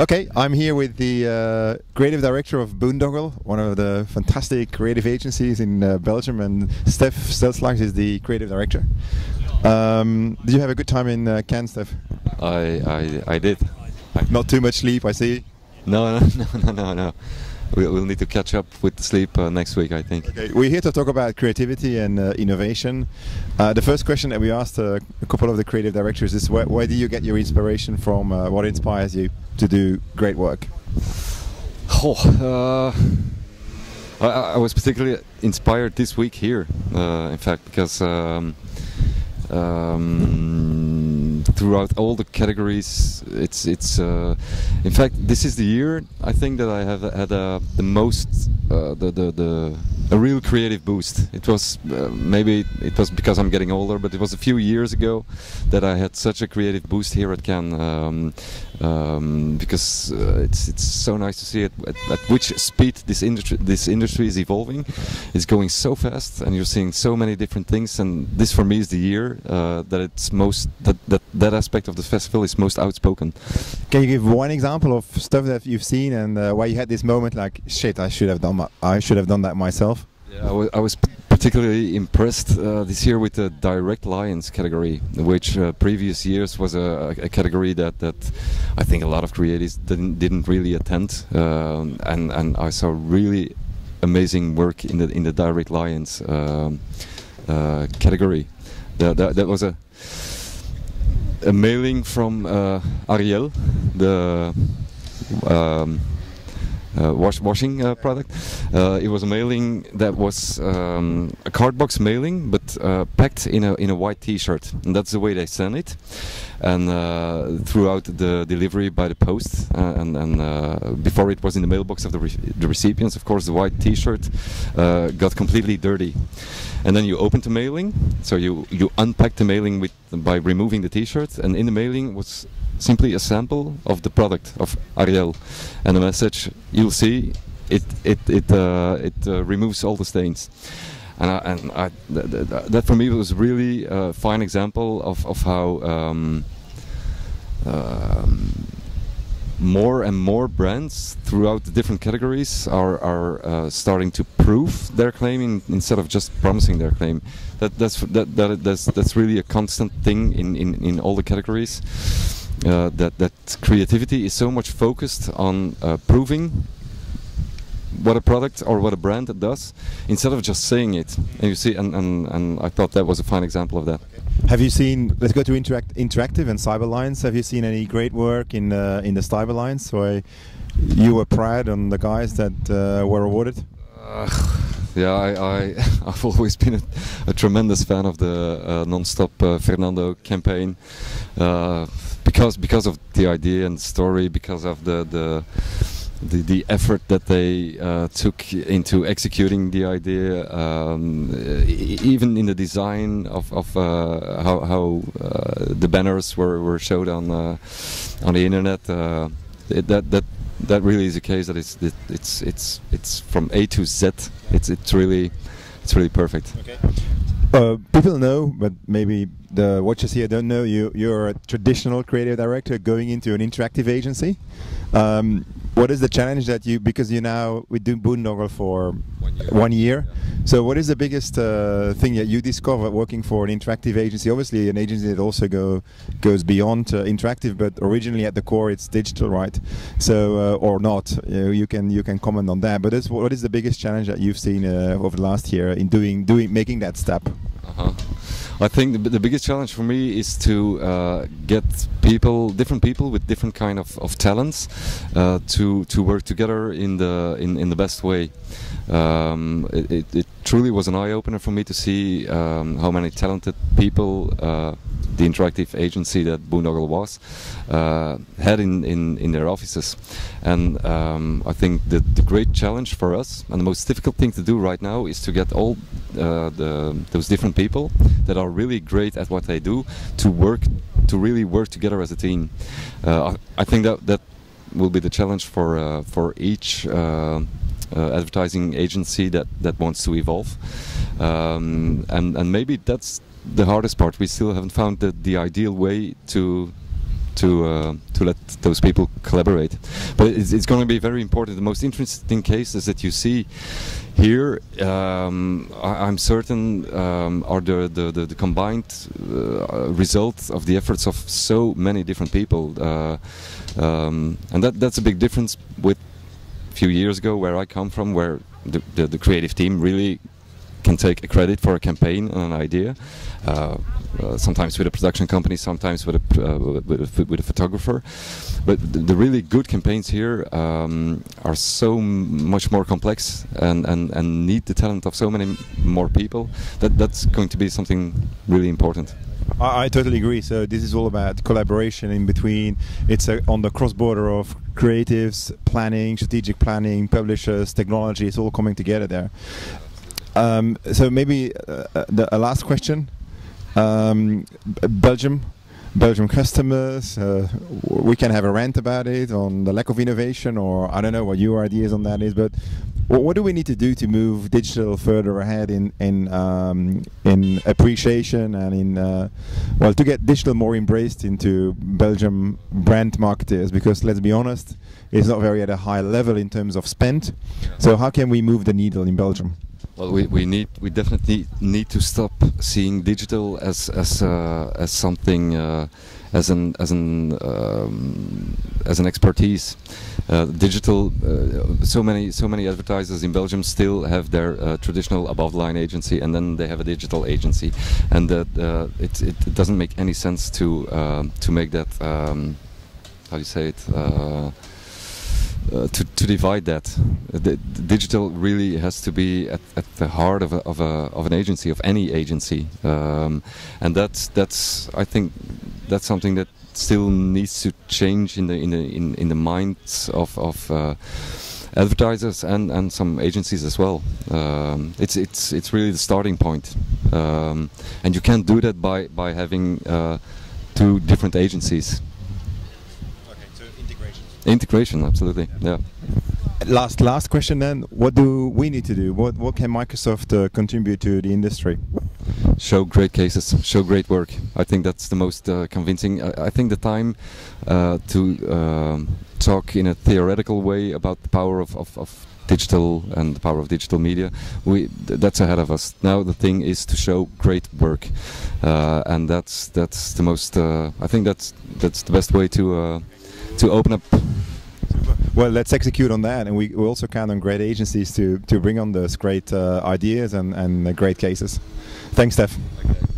Okay, I'm here with the creative director of Boondoggle, one of the fantastic creative agencies in Belgium, and Stef Selfslagh is the creative director. Did you have a good time in Cannes, Stef? I did. Not too much sleep, I see. No. We'll need to catch up with the sleep next week, I think. Okay, we're here to talk about creativity and innovation. The first question that we asked a couple of the creative directors is where do you get your inspiration from? What inspires you to do great work? I was particularly inspired this week here, in fact, because throughout all the categories, it's in fact, this is the year I think that I have had the most a real creative boost. It was maybe it was because I'm getting older, but it was a few years ago that I had such a creative boost here at Cannes, because it's so nice to see at which speed this industry is evolving. It's going so fast, and you're seeing so many different things. And this, for me, is the year that it's most that aspect of the festival is most outspoken. Can you give one example of stuff that you've seen and why you had this moment like, shit, I should have done that myself? Yeah, I was particularly impressed this year with the direct lines category, which previous years was a category that I think a lot of creatives didn't really attend, and I saw really amazing work in the direct lines category. That was a mailing from Ariel, the washing product. It was a mailing that was a cardbox mailing, but packed in a white T-shirt, and that's the way they send it. And throughout the delivery by the post, and before it was in the mailbox of the recipients, of course, the white T-shirt got completely dirty. And then you opened the mailing, so you unpacked the mailing by removing the T-shirt, and in the mailing was simply a sample of the product of Ariel, and the message you'll see it removes all the stains, and that for me was really a fine example of how more and more brands throughout the different categories are starting to prove their claim instead of just promising their claim. That's really a constant thing in all the categories. That creativity is so much focused on proving what a product or what a brand does instead of just saying it. And you see, and I thought that was a fine example of that. Have you seen? Let's go to interactive and cyber lines. Have you seen any great work in the cyber lines where you were proud on the guys that were awarded? Yeah, I've always been a tremendous fan of the non-stop Fernando campaign, because of the idea and the story, because of the effort that they took into executing the idea, even in the design of how the banners were showed on the internet. That really is a case that it's from A to Z. It's really perfect. Okay. People know, but maybe the watchers here don't know you're a traditional creative director going into an interactive agency. What is the challenge that because you now we do Boondoggle for 1 year. Yeah. So what is the biggest thing that you discover working for an interactive agency? Obviously an agency that also goes beyond interactive, but originally at the core it's digital, right? So or not, you can comment on that. But what is the biggest challenge that you've seen over the last year in making that step? I think the biggest challenge for me is to get different people with different kind of talents, to work together in the best way. It truly was an eye-opener for me to see how many talented people the interactive agency that Boondoggle was had in their offices. And I think the great challenge for us and the most difficult thing to do right now is to get all those different people that are really great at what they do to really work together as a team. I think that will be the challenge for each advertising agency that wants to evolve, and maybe that's the hardest part. We still haven't found the ideal way to to let those people collaborate. But it's going to be very important. The most interesting cases that you see here, I'm certain, are the combined result of the efforts of so many different people, and that's a big difference with a few years ago, where I come from, where the creative team really can take a credit for a campaign and an idea, sometimes with a production company, sometimes with a photographer. But the really good campaigns here are so much more complex and need the talent of so many more people. That's going to be something really important. I totally agree. So this is all about collaboration in between. It's on the cross-border of creatives, planning, strategic planning, publishers, technology. It's all coming together there. So maybe a last question. Belgium customers, we can have a rant about it, on the lack of innovation, or I don't know what your ideas on that is, but what do we need to do to move digital further ahead in appreciation and in well, to get digital more embraced into Belgium brand marketers? Because let's be honest, it's not very at a high level in terms of spend. So how can we move the needle in Belgium? Well, we definitely need to stop seeing digital as something as an expertise. Digital. So many advertisers in Belgium still have their traditional above line agency, and then they have a digital agency, and that it doesn't make any sense to make that how do you say it. To divide that, the digital really has to be at the heart of an agency, of any agency, and that's I think that's something that still needs to change in the minds of advertisers and some agencies as well. It's really the starting point, and you can't do that by having two different agencies. Integration, absolutely. Yeah. Last question then. What do we need to do? What can Microsoft contribute to the industry? Show great cases, show great work. I think that's the most convincing. I think the time to talk in a theoretical way about the power of digital and the power of digital media, that's ahead of us. Now the thing is to show great work, and that's the most. I think that's the best way to open up. Well, let's execute on that, and we also count on great agencies to bring on those great ideas and great cases. Thanks, Stef. Okay.